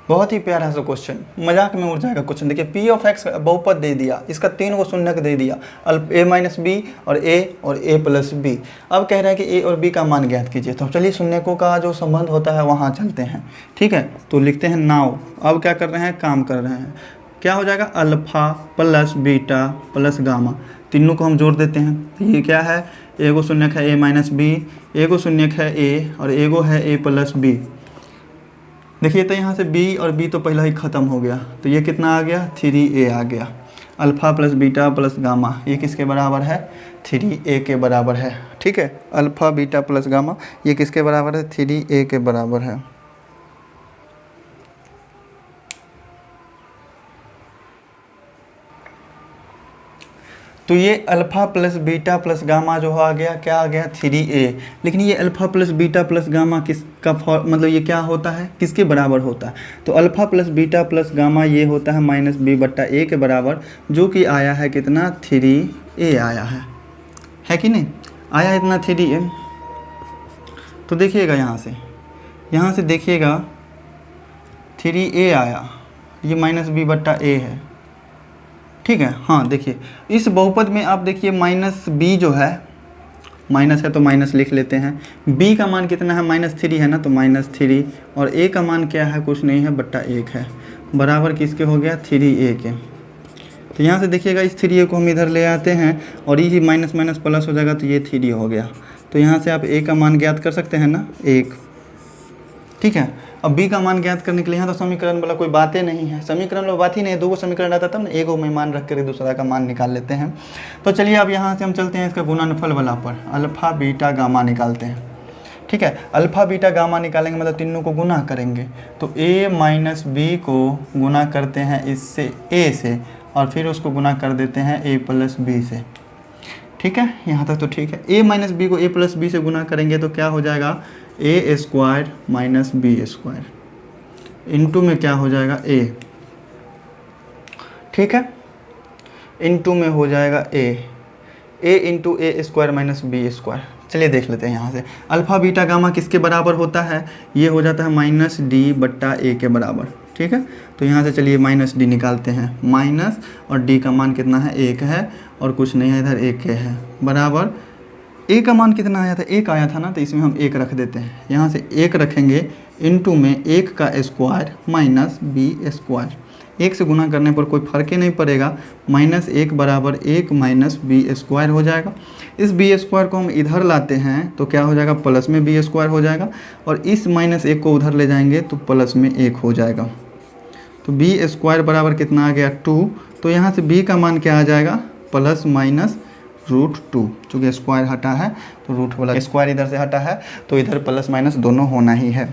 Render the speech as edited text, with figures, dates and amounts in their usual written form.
बहुत ही प्यारा सा क्वेश्चन, मजाक में उड़ जाएगा क्वेश्चन। देखिए पी ऑफ एक्स बहुपद दे दिया, इसका 3 को शून्यक दे दिया, a माइनस बी और a प्लस बी। अब कह रहे हैं कि a और b का मान ज्ञात कीजिए। तो चलिए शून्यकों का जो संबंध होता है वहाँ चलते हैं, ठीक है। तो लिखते हैं नाउ। अब क्या कर रहे हैं, काम कर रहे हैं। क्या हो जाएगा, alpha plus beta plus gamma, तीनों को हम जोड़ देते हैं। तो ये क्या है, एगो शून्यक है a माइनस बी, एगो शून्यक है a और एगो है a प्लस बी। देखिए तो यहाँ से b और b तो पहला ही ख़त्म हो गया, तो ये कितना आ गया, 3a आ गया। Alpha plus beta plus gamma ये किसके बराबर है, 3a के बराबर है, ठीक है। अल्फ़ा बीटा प्लस गामा ये किसके बराबर है, 3a के बराबर है। तो ये alpha plus beta plus gamma जो आ गया, क्या आ गया, 3a। लेकिन ये alpha plus beta plus gamma किसका मतलब ये क्या होता है, किसके बराबर होता है। तो alpha plus beta plus gamma ये होता है माइनस बी बट्टा ए के बराबर, जो कि आया है कितना, 3a आया है कि नहीं, आया इतना 3a। तो देखिएगा यहाँ से देखिएगा 3a आया, ये माइनस बी बट्टा ए है, ठीक है। हाँ देखिए इस बहुपद में आप देखिए माइनस बी जो है, माइनस है तो माइनस लिख लेते हैं। b का मान कितना है, -3 है ना, तो -3 और a का मान क्या है, कुछ नहीं है बट्टा 1 है, बराबर किसके हो गया, 3a के। तो यहाँ से देखिएगा इस 3a को हम इधर ले आते हैं और ये माइनस माइनस प्लस हो जाएगा, तो ये 3 हो गया। तो यहाँ से आप a का मान ज्ञात कर सकते हैं ना, 1, ठीक है। अब b का मान ज्ञात करने के लिए यहाँ तो समीकरण वाला कोई बातें नहीं है, समीकरण वाला बात ही नहीं है, 2 समीकरण रहता तब ना, एक को मान रख कर दूसरा का मान निकाल लेते हैं। तो चलिए अब यहाँ से हम चलते हैं इसका गुणनफल वाला पर, अल्फ़ा बीटा गामा निकालते हैं, ठीक है। अल्फ़ा बीटा गामा निकालेंगे मतलब तीनों को गुना करेंगे, तो a माइनस बी को गुना करते हैं इससे a से, और फिर उसको गुना कर देते हैं a प्लस बी से, ठीक है। यहाँ तक तो ठीक है। a माइनस बी को a प्लस बी से गुना करेंगे तो क्या हो जाएगा, a square minus B square, into में क्या हो जाएगा a, ठीक है, इंटू में हो जाएगा a into a square minus B square. चलिए देख लेते हैं यहाँ से, अल्फ़ा बीटा गामा किसके बराबर होता है, ये हो जाता है माइनस डी बट्टा ए के बराबर, ठीक है। तो यहाँ से चलिए माइनस डी निकालते हैं, माइनस और डी का मान कितना है, 1 है और कुछ नहीं है, इधर 1 है, बराबर ए का मान कितना आया था, 1 आया था ना, तो इसमें हम 1 रख देते हैं। यहाँ से 1 रखेंगे, इंटू में 1 का स्क्वायर माइनस बी स्क्वायर, 1 से गुना करने पर कोई फर्क ही नहीं पड़ेगा, -1 बराबर 1 माइनस बी स्क्वायर हो जाएगा। इस बी स्क्वायर को हम इधर लाते हैं तो क्या हो जाएगा, प्लस में बी स्क्वायर हो जाएगा, और इस -1 को उधर ले जाएंगे तो प्लस में 1 हो जाएगा। तो बी स्क्वायर बराबर कितना आ गया, 2। तो यहाँ से बी का मान क्या आ जाएगा, प्लस माइनस √2, चूँकि स्क्वायर हटा है तो रूट वाला स्क्वायर इधर से हटा है, तो इधर प्लस माइनस दोनों होना ही है।